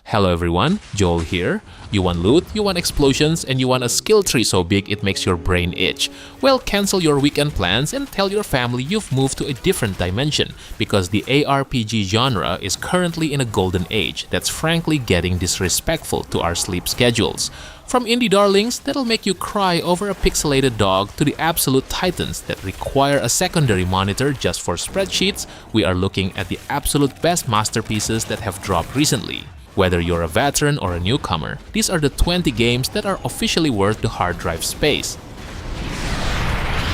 Hello everyone, Joel here. You want loot, you want explosions, and you want a skill tree so big it makes your brain itch. Well, cancel your weekend plans and tell your family you've moved to a different dimension because the ARPG genre is currently in a golden age that's frankly getting disrespectful to our sleep schedules. From indie darlings that'll make you cry over a pixelated dog to the absolute titans that require a secondary monitor just for spreadsheets, we are looking at the absolute best masterpieces that have dropped recently. Whether you're a veteran or a newcomer, these are the 20 games that are officially worth the hard drive space.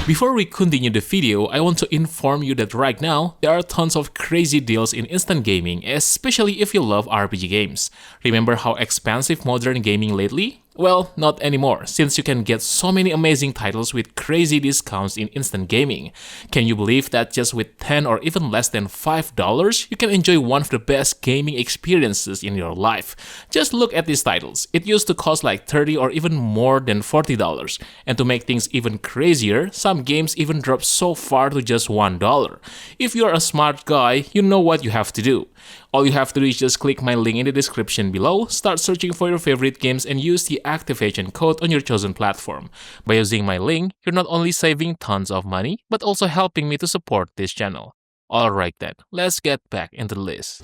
Before we continue the video, I want to inform you that right now, there are tons of crazy deals in instant gaming, especially if you love RPG games. Remember how expensive modern gaming lately? Well, not anymore, since you can get so many amazing titles with crazy discounts in instant gaming. Can you believe that just with $10 or even less than $5, you can enjoy one of the best gaming experiences in your life? Just look at these titles. It used to cost like $30 or even more than $40. And to make things even crazier, some games even drop so far to just $1. If you're a smart guy, you know what you have to do. All you have to do is just click my link in the description below, start searching for your favorite games, and use the activation code on your chosen platform. By using my link, you're not only saving tons of money, but also helping me to support this channel. Alright then, let's get back into the list.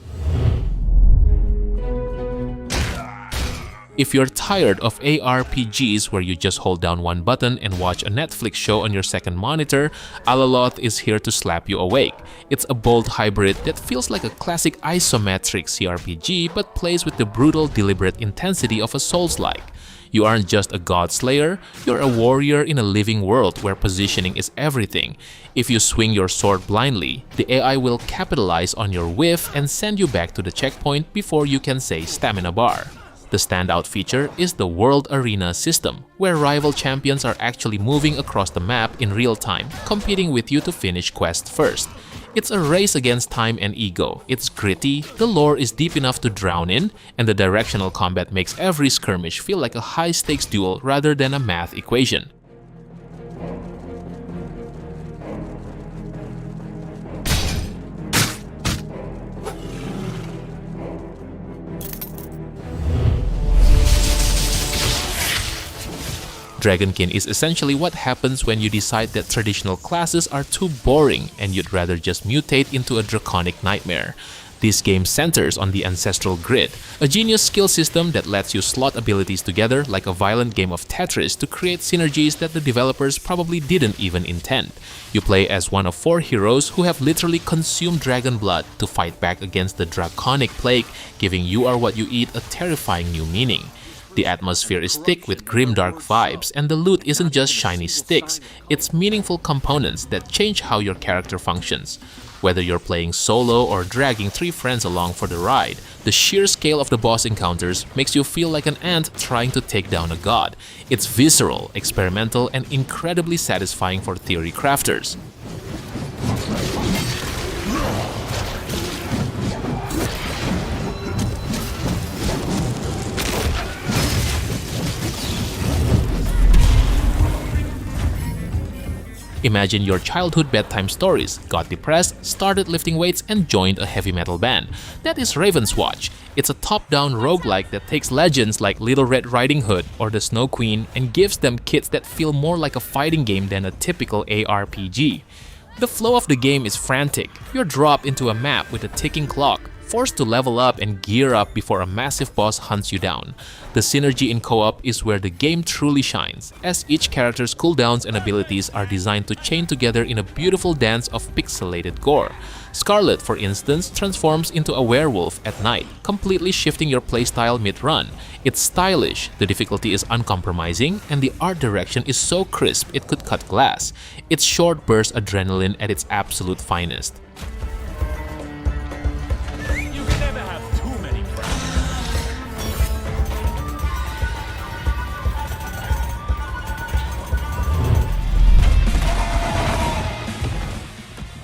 If you're tired of ARPGs where you just hold down one button and watch a Netflix show on your second monitor, Alaloth is here to slap you awake. It's a bold hybrid that feels like a classic isometric CRPG but plays with the brutal, deliberate intensity of a Souls-like. You aren't just a god slayer, you're a warrior in a living world where positioning is everything. If you swing your sword blindly, the AI will capitalize on your whiff and send you back to the checkpoint before you can say stamina bar. The standout feature is the World Arena system, where rival champions are actually moving across the map in real time, competing with you to finish quests first. It's a race against time and ego. It's gritty, the lore is deep enough to drown in, and the directional combat makes every skirmish feel like a high-stakes duel rather than a math equation. Dragonkin is essentially what happens when you decide that traditional classes are too boring and you'd rather just mutate into a draconic nightmare. This game centers on the Ancestral Grid, a genius skill system that lets you slot abilities together like a violent game of Tetris to create synergies that the developers probably didn't even intend. You play as one of 4 heroes who have literally consumed dragon blood to fight back against the draconic plague, giving "you are what you eat" a terrifying new meaning. The atmosphere is thick with grimdark vibes, and the loot isn't just shiny sticks, it's meaningful components that change how your character functions. Whether you're playing solo or dragging 3 friends along for the ride, the sheer scale of the boss encounters makes you feel like an ant trying to take down a god. It's visceral, experimental, and incredibly satisfying for theory crafters. Imagine your childhood bedtime stories, got depressed, started lifting weights, and joined a heavy metal band. That is Ravenswatch. It's a top-down roguelike that takes legends like Little Red Riding Hood or the Snow Queen and gives them kits that feel more like a fighting game than a typical ARPG. The flow of the game is frantic. You're dropped into a map with a ticking clock, forced to level up and gear up before a massive boss hunts you down. The synergy in co-op is where the game truly shines, as each character's cooldowns and abilities are designed to chain together in a beautiful dance of pixelated gore. Scarlet, for instance, transforms into a werewolf at night, completely shifting your playstyle mid-run. It's stylish, the difficulty is uncompromising, and the art direction is so crisp it could cut glass. It's short burst adrenaline at its absolute finest.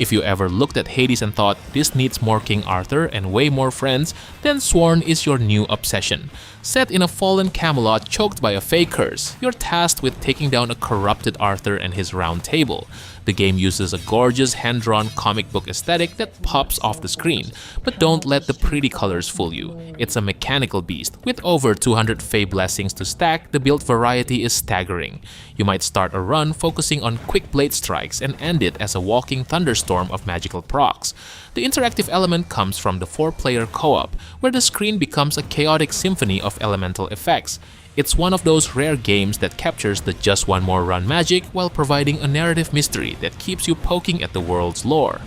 If you ever looked at Hades and thought, this needs more King Arthur and way more friends, then Sworn is your new obsession. Set in a fallen Camelot choked by a fey curse, you're tasked with taking down a corrupted Arthur and his round table. The game uses a gorgeous hand-drawn comic book aesthetic that pops off the screen, but don't let the pretty colors fool you. It's a mechanical beast. With over 200 fey blessings to stack, the build variety is staggering. You might start a run focusing on quick blade strikes and end it as a walking thunderstorm of magical procs. The interactive element comes from the 4-player co-op, where the screen becomes a chaotic symphony of elemental effects. It's one of those rare games that captures the just one more run magic while providing a narrative mystery that keeps you poking at the world's lore.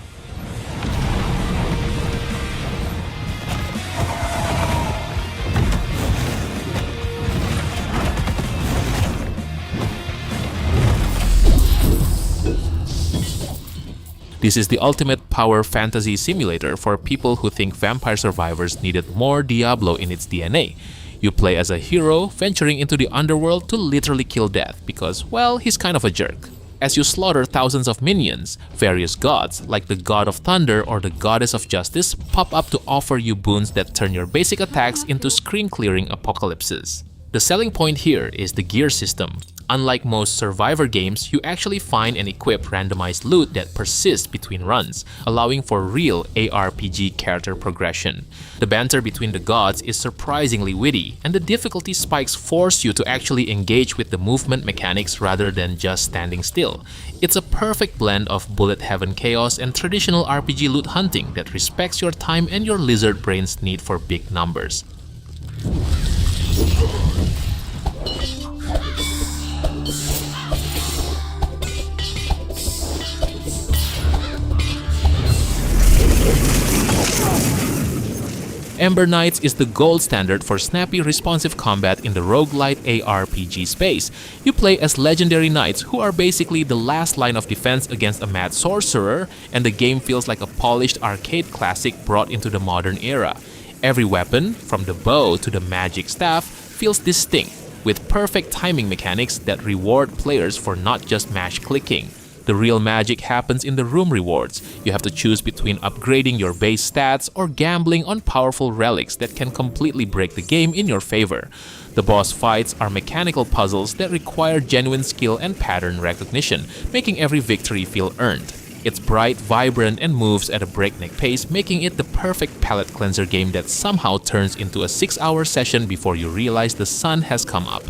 This is the ultimate power fantasy simulator for people who think Vampire Survivors needed more Diablo in its DNA. You play as a hero venturing into the underworld to literally kill death because, well, he's kind of a jerk. As you slaughter thousands of minions, various gods, like the God of Thunder or the Goddess of Justice, pop up to offer you boons that turn your basic attacks into screen-clearing apocalypses. The selling point here is the gear system. Unlike most Survivor games, you actually find and equip randomized loot that persists between runs, allowing for real ARPG character progression. The banter between the gods is surprisingly witty, and the difficulty spikes force you to actually engage with the movement mechanics rather than just standing still. It's a perfect blend of bullet heaven chaos and traditional RPG loot hunting that respects your time and your lizard brain's need for big numbers. Ember Knights is the gold standard for snappy, responsive combat in the roguelite ARPG space. You play as legendary knights who are basically the last line of defense against a mad sorcerer, and the game feels like a polished arcade classic brought into the modern era. Every weapon, from the bow to the magic staff, feels distinct, with perfect timing mechanics that reward players for not just mash clicking. The real magic happens in the room rewards. You have to choose between upgrading your base stats or gambling on powerful relics that can completely break the game in your favor. The boss fights are mechanical puzzles that require genuine skill and pattern recognition, making every victory feel earned. It's bright, vibrant, and moves at a breakneck pace, making it the perfect palate cleanser game that somehow turns into a 6-hour session before you realize the sun has come up.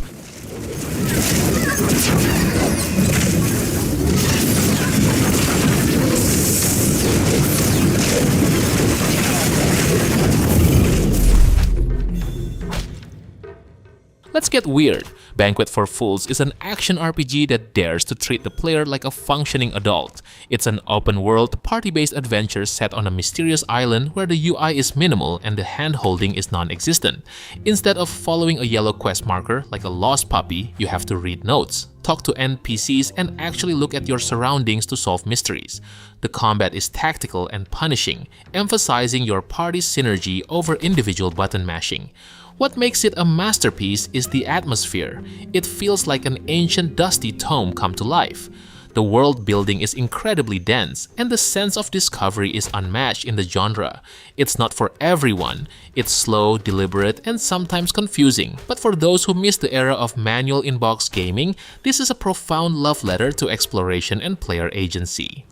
Let's get weird. Banquet for Fools is an action RPG that dares to treat the player like a functioning adult. It's an open-world, party-based adventure set on a mysterious island where the UI is minimal and the hand-holding is non-existent. Instead of following a yellow quest marker like a lost puppy, you have to read notes, talk to NPCs, and actually look at your surroundings to solve mysteries. The combat is tactical and punishing, emphasizing your party's synergy over individual button mashing. What makes it a masterpiece is the atmosphere. It feels like an ancient dusty tome come to life. The world building is incredibly dense, and the sense of discovery is unmatched in the genre. It's not for everyone. It's slow, deliberate, and sometimes confusing, but for those who miss the era of manual inbox gaming, this is a profound love letter to exploration and player agency.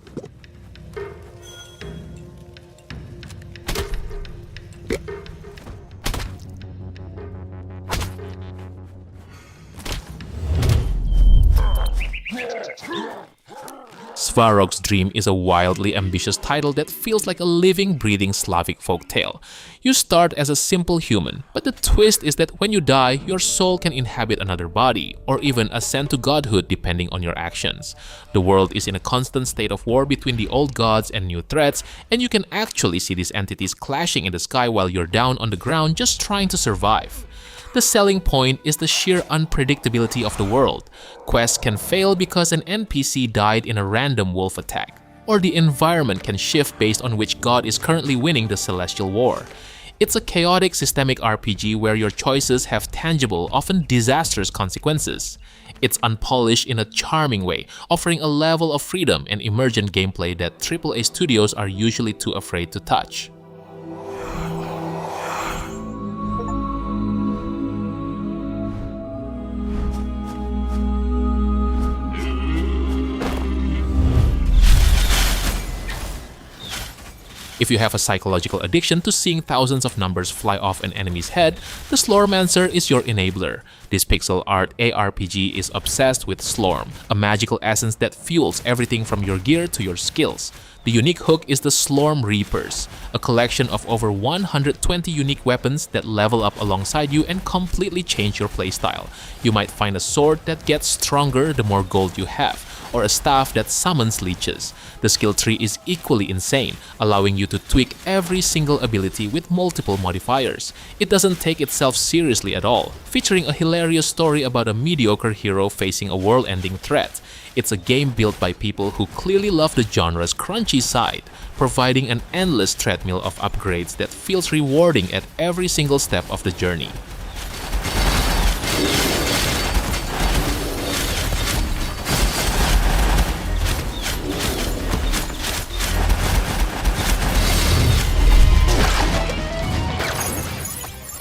Svarog's Dream is a wildly ambitious title that feels like a living, breathing Slavic folktale. You start as a simple human, but the twist is that when you die, your soul can inhabit another body, or even ascend to godhood depending on your actions. The world is in a constant state of war between the old gods and new threats, and you can actually see these entities clashing in the sky while you're down on the ground just trying to survive. The selling point is the sheer unpredictability of the world. Quests can fail because an NPC died in a random wolf attack, or the environment can shift based on which god is currently winning the celestial war. It's a chaotic systemic RPG where your choices have tangible, often disastrous consequences. It's unpolished in a charming way, offering a level of freedom and emergent gameplay that AAA studios are usually too afraid to touch. If you have a psychological addiction to seeing thousands of numbers fly off an enemy's head, the Slormancer is your enabler. This pixel art ARPG is obsessed with Slorm, a magical essence that fuels everything from your gear to your skills. The unique hook is the Slorm Reapers, a collection of over 120 unique weapons that level up alongside you and completely change your playstyle. You might find a sword that gets stronger the more gold you have, or a staff that summons leeches. The skill tree is equally insane, allowing you to tweak every single ability with multiple modifiers. It doesn't take itself seriously at all, featuring a hilarious story about a mediocre hero facing a world-ending threat. It's a game built by people who clearly love the genre's crunchy side, providing an endless treadmill of upgrades that feels rewarding at every single step of the journey.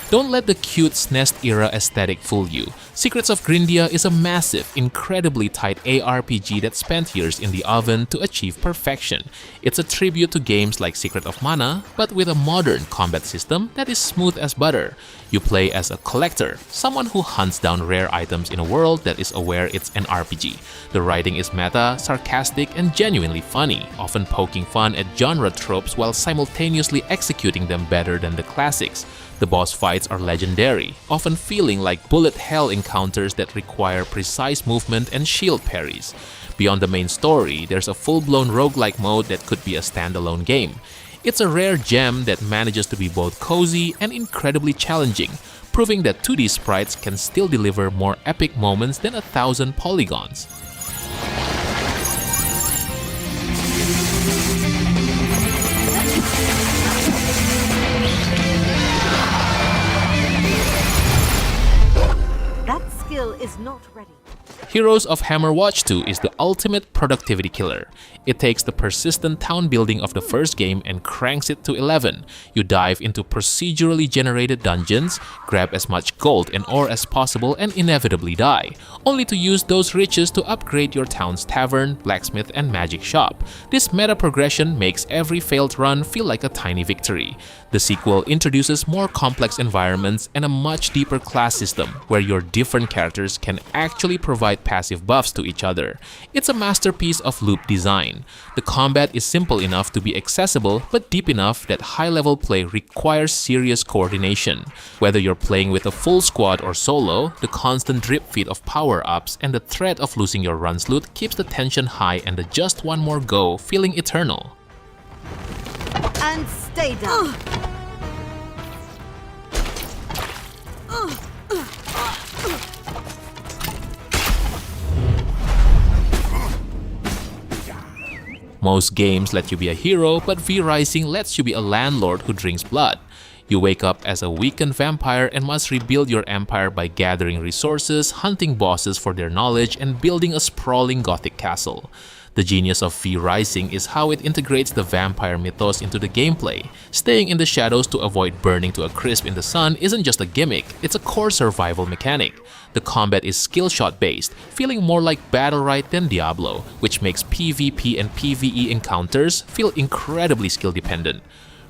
Don't let the cute SNES era aesthetic fool you. Secrets of Grindea is a massive, incredibly tight ARPG that spent years in the oven to achieve perfection. It's a tribute to games like Secret of Mana, but with a modern combat system that is smooth as butter. You play as a collector, someone who hunts down rare items in a world that is aware it's an RPG. The writing is meta, sarcastic, and genuinely funny, often poking fun at genre tropes while simultaneously executing them better than the classics. The boss fights are legendary, often feeling like bullet hell encounters that require precise movement and shield parries. Beyond the main story, there's a full-blown roguelike mode that could be a standalone game. It's a rare gem that manages to be both cozy and incredibly challenging, proving that 2D sprites can still deliver more epic moments than 1,000 polygons. Is not ready. Heroes of Hammerwatch II is the ultimate productivity killer. It takes the persistent town building of the first game and cranks it to 11. You dive into procedurally generated dungeons, grab as much gold and ore as possible and inevitably die, only to use those riches to upgrade your town's tavern, blacksmith, and magic shop. This meta progression makes every failed run feel like a tiny victory. The sequel introduces more complex environments and a much deeper class system where your different characters can actually provide passive buffs to each other. It's a masterpiece of loop design. The combat is simple enough to be accessible but deep enough that high-level play requires serious coordination. Whether you're playing with a full squad or solo, the constant drip feed of power-ups and the threat of losing your runs loot keeps the tension high and the just one more go feeling eternal. And stay down. Most games let you be a hero, but V-Rising lets you be a landlord who drinks blood. You wake up as a weakened vampire and must rebuild your empire by gathering resources, hunting bosses for their knowledge, and building a sprawling gothic castle. The genius of V-Rising is how it integrates the vampire mythos into the gameplay. Staying in the shadows to avoid burning to a crisp in the sun isn't just a gimmick, it's a core survival mechanic. The combat is skill shot based, feeling more like Battlerite than Diablo, which makes PvP and PvE encounters feel incredibly skill dependent.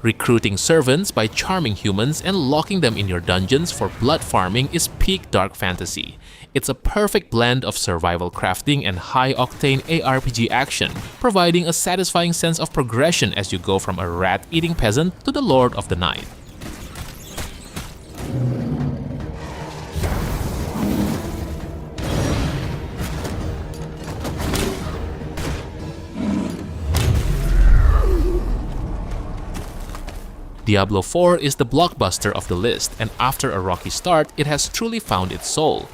Recruiting servants by charming humans and locking them in your dungeons for blood farming is peak dark fantasy. It's a perfect blend of survival crafting and high-octane ARPG action, providing a satisfying sense of progression as you go from a rat-eating peasant to the Lord of the Night. Diablo 4 is the blockbuster of the list, and after a rocky start, it has truly found its soul.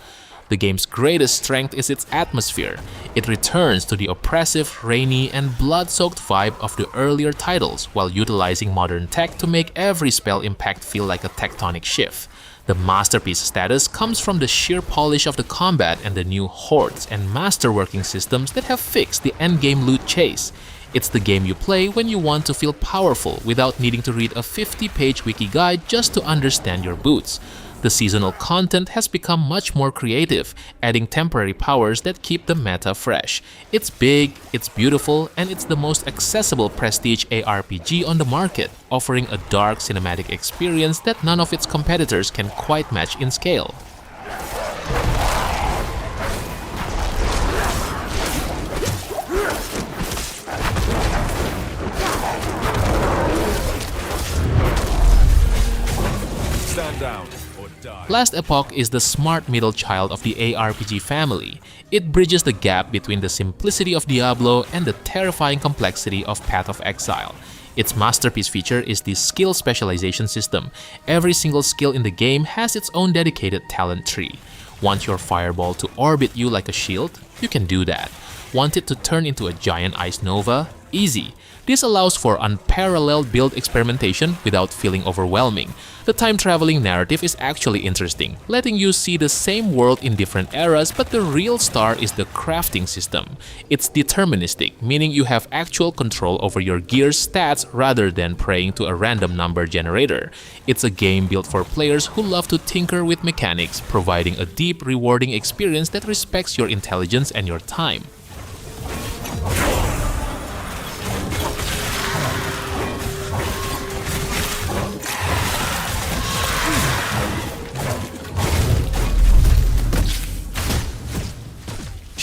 The game's greatest strength is its atmosphere. It returns to the oppressive, rainy, and blood-soaked vibe of the earlier titles while utilizing modern tech to make every spell impact feel like a tectonic shift. The masterpiece status comes from the sheer polish of the combat and the new hordes and masterworking systems that have fixed the endgame loot chase. It's the game you play when you want to feel powerful without needing to read a 50-page wiki guide just to understand your boots. The seasonal content has become much more creative, adding temporary powers that keep the meta fresh. It's big, it's beautiful, and it's the most accessible prestige ARPG on the market, offering a dark cinematic experience that none of its competitors can quite match in scale. Stand down. Last Epoch is the smart middle child of the ARPG family. It bridges the gap between the simplicity of Diablo and the terrifying complexity of Path of Exile. Its masterpiece feature is the skill specialization system. Every single skill in the game has its own dedicated talent tree. Want your fireball to orbit you like a shield? You can do that. Want it to turn into a giant ice nova? Easy. This allows for unparalleled build experimentation without feeling overwhelming. The time-traveling narrative is actually interesting, letting you see the same world in different eras, but the real star is the crafting system. It's deterministic, meaning you have actual control over your gear's stats rather than praying to a random number generator. It's a game built for players who love to tinker with mechanics, providing a deep, rewarding experience that respects your intelligence and your time.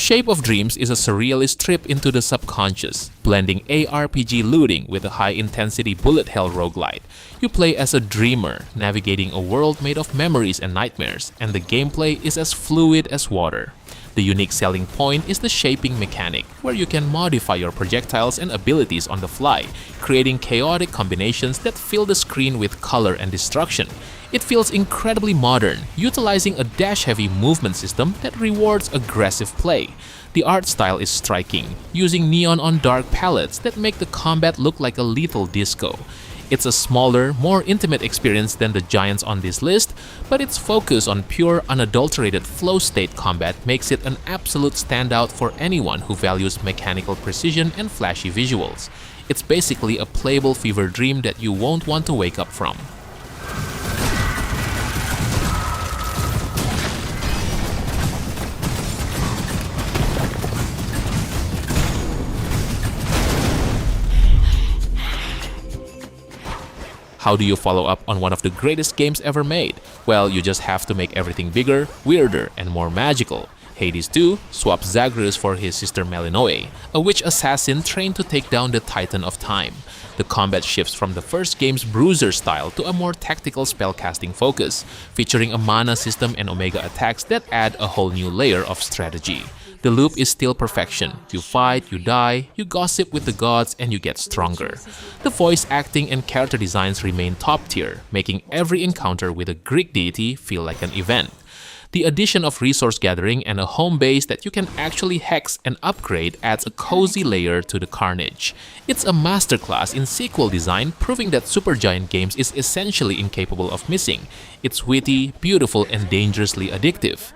Shape of Dreams is a surrealist trip into the subconscious, blending ARPG looting with a high-intensity bullet hell roguelite. You play as a dreamer, navigating a world made of memories and nightmares, and the gameplay is as fluid as water. The unique selling point is the shaping mechanic, where you can modify your projectiles and abilities on the fly, creating chaotic combinations that fill the screen with color and destruction. It feels incredibly modern, utilizing a dash-heavy movement system that rewards aggressive play. The art style is striking, using neon-on-dark palettes that make the combat look like a lethal disco. It's a smaller, more intimate experience than the giants on this list, but its focus on pure, unadulterated flow-state combat makes it an absolute standout for anyone who values mechanical precision and flashy visuals. It's basically a playable fever dream that you won't want to wake up from. How do you follow up on one of the greatest games ever made? Well, you just have to make everything bigger, weirder, and more magical. Hades II swaps Zagreus for his sister Melinoe, a witch assassin trained to take down the Titan of Time. The combat shifts from the first game's bruiser style to a more tactical spellcasting focus, featuring a mana system and omega attacks that add a whole new layer of strategy. The loop is still perfection. You fight, you die, you gossip with the gods, and you get stronger. The voice acting and character designs remain top tier, making every encounter with a Greek deity feel like an event. The addition of resource gathering and a home base that you can actually hex and upgrade adds a cozy layer to the carnage. It's a masterclass in sequel design, proving that Supergiant Games is essentially incapable of missing. It's witty, beautiful, and dangerously addictive.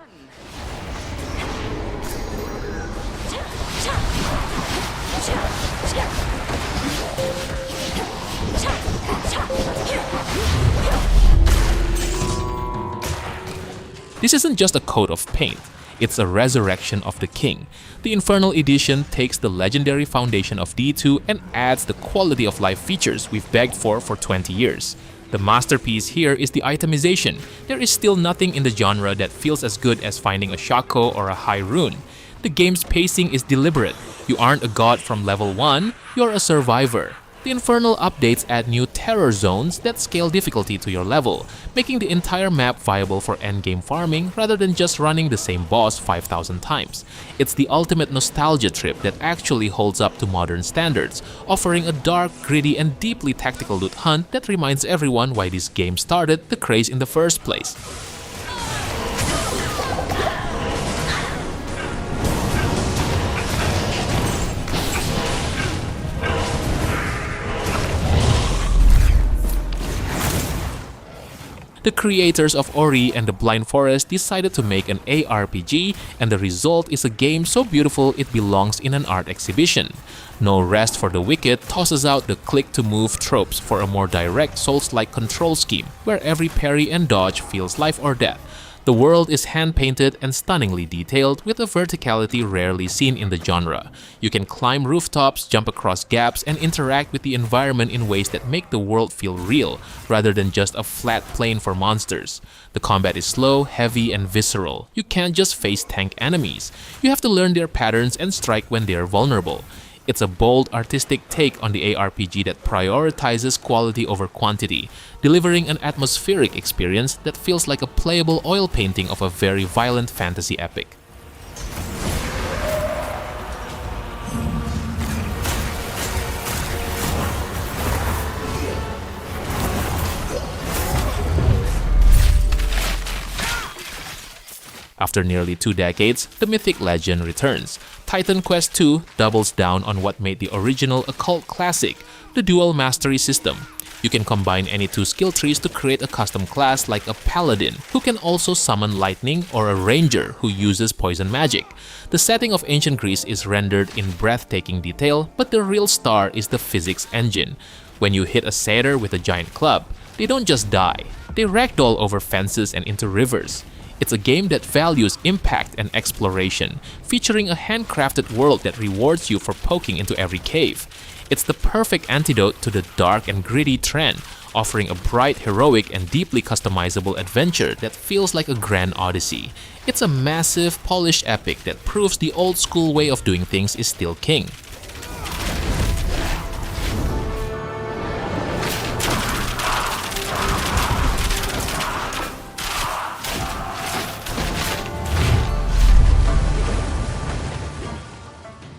This isn't just a coat of paint, it's a resurrection of the king. The Infernal edition takes the legendary foundation of D2 and adds the quality of life features we've begged for 20 years. The masterpiece here is the itemization. There is still nothing in the genre that feels as good as finding a Shako or a high rune. The game's pacing is deliberate. You aren't a god from level 1, you're a survivor. The Infernal updates add new terror zones that scale difficulty to your level, making the entire map viable for endgame farming rather than just running the same boss 5,000 times. It's the ultimate nostalgia trip that actually holds up to modern standards, offering a dark, gritty, and deeply tactical loot hunt that reminds everyone why this game started the craze in the first place. The creators of Ori and the Blind Forest decided to make an ARPG, and the result is a game so beautiful it belongs in an art exhibition. No Rest for the Wicked tosses out the click-to-move tropes for a more direct Souls-like control scheme, where every parry and dodge feels life or death. The world is hand-painted and stunningly detailed with a verticality rarely seen in the genre. You can climb rooftops, jump across gaps, and interact with the environment in ways that make the world feel real, rather than just a flat plain for monsters. The combat is slow, heavy, and visceral. You can't just face tank enemies. You have to learn their patterns and strike when they are vulnerable. It's a bold, artistic take on the ARPG that prioritizes quality over quantity, delivering an atmospheric experience that feels like a playable oil painting of a very violent fantasy epic. After nearly 2 decades, the mythic legend returns. Titan Quest II doubles down on what made the original a cult classic, the dual mastery system. You can combine any 2 skill trees to create a custom class like a paladin, who can also summon lightning, or a ranger who uses poison magic. The setting of ancient Greece is rendered in breathtaking detail, but the real star is the physics engine. When you hit a satyr with a giant club, they don't just die, they ragdoll over fences and into rivers. It's a game that values impact and exploration, featuring a handcrafted world that rewards you for poking into every cave. It's the perfect antidote to the dark and gritty trend, offering a bright, heroic, and deeply customizable adventure that feels like a grand odyssey. It's a massive, polished epic that proves the old school way of doing things is still king.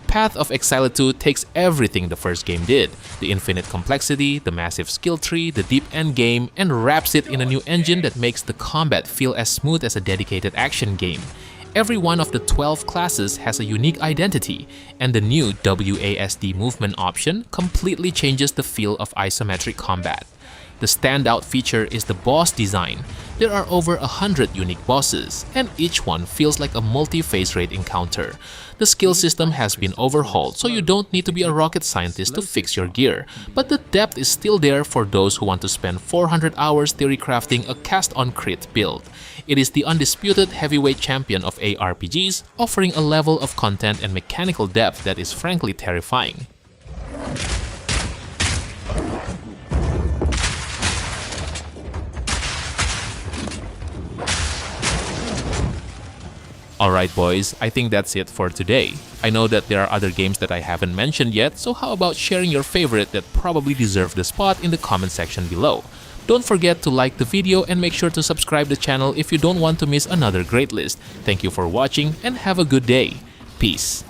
Path of Exile 2 takes everything the first game did, the infinite complexity, the massive skill tree, the deep endgame, and wraps it in a new engine that makes the combat feel as smooth as a dedicated action game. Every one of the 12 classes has a unique identity, and the new WASD movement option completely changes the feel of isometric combat. The standout feature is the boss design. There are over 100 unique bosses, and each one feels like a multi-phase raid encounter. The skill system has been overhauled, so you don't need to be a rocket scientist to fix your gear, but the depth is still there for those who want to spend 400 hours theory crafting a cast-on crit build. It is the undisputed heavyweight champion of ARPGs, offering a level of content and mechanical depth that is frankly terrifying. Alright boys, I think that's it for today. I know that there are other games that I haven't mentioned yet, so how about sharing your favorite that probably deserve the spot in the comment section below. Don't forget to like the video and make sure to subscribe the channel if you don't want to miss another great list. Thank you for watching and have a good day. Peace.